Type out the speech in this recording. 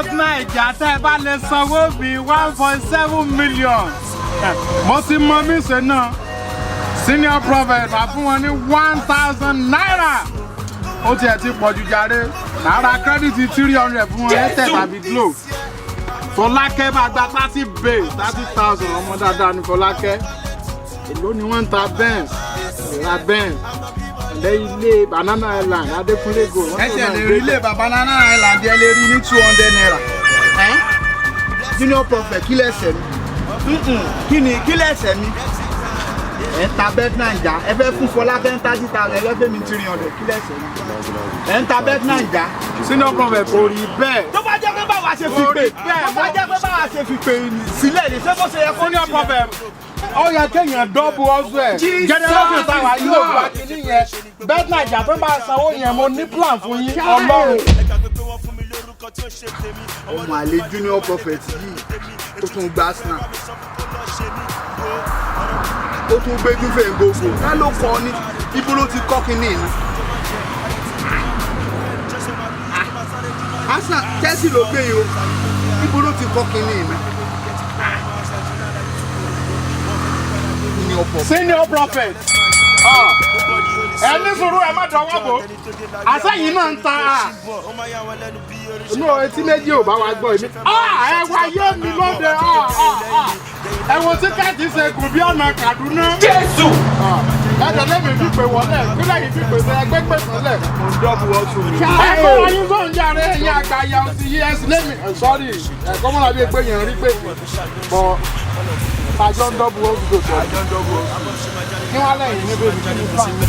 betnaija tẹ́ bá lè sanwó bí 1.7 million. Mo ti mọ mi ṣe náà. Senior prophet máa fún wọn ní 1,000 naira. Ó tiẹ̀ ti pọ̀ jù jàre. Náírà kírẹ́dìtì 300 fún wọn Airtel tàbí Glo. Fọlákẹ́ bá gba 30 bay 30,000 ọmọ dáadáa ní Fọlákẹ́. Èló ni wọ́n ń ta Benz, ra Benz. Ẹ̀lẹ́ ilé Banana Island, Adékúnlé Go. Ẹ̀ṣẹ̀ lè rí ilé Banana Island ẹ lè rí ní 200 naira. Senior prophet kí lẹ́sẹ̀ mi? Kí lẹ́sẹ̀ mi? Ẹ ń ta betnaija, ẹ fẹ́ fún Fọlákẹ́ 30,000, ẹ fẹ́ mi 300, kí lẹ́sẹ̀ mi? Ẹ ń ta betnaija. Senior prophet kò rí bẹ́ẹ̀. Tó bá jẹ́ pé báwa ṣe fi pè, tó bá jẹ́ pé báwa ṣe fi pè sílẹ̀ ní ṣé bó ṣe yẹ kó ní Senior prophet ó yẹ kéèyàn dọ́bù ọ̀sùn ẹ̀. Generation táwa yóò gba kìíní yẹn. Betnaija tó bá sanwó yẹn mo ní plan fún yín Ọlọ́run. Ọmọ àlè junior prophet yìí ó tún gba snap. Ó tún gbéjú fèé gbogbo. Ká ló kọ́ ní ibo ló ti kọ́ kínní ni. Arsenal Chelsea ló gbé yìí o. Ibo ló ti kọ́ kínní ni. Senior prophet. Ẹni sùúrù ẹ má dọwọ́ bò. Àṣẹyìn náà ń ta inú etí méjì ò bá wa gbọ́ èmi. Ẹ wá yé mi lóde. Ẹ wo tíkẹ́ẹ̀tì ṣe gùn bí ọ̀nà Kaduna. Jésù. Ẹ̀jẹ̀ lẹ́mìí fi pè wọlé. Kílẹ̀ yìí fi pèsè ẹgbẹ́ pèsè. Mo ń dọ́bù ọ̀tún mi. Ẹ̀kọ́ ayé tó ń jàre ẹ̀yìn àgbà ya ọtí yẹ́sì lẹ́mìí. Sọ́rí ẹ̀kọ́ mọ́ra bí pé yẹn rí pé bọ̀ àjọ ń dọ́bù ọ̀tún tó. Àjọ ń dọ́bù ọ̀tún. Kí wọ́n lẹ́yìn níbi ìbí ní fún mi.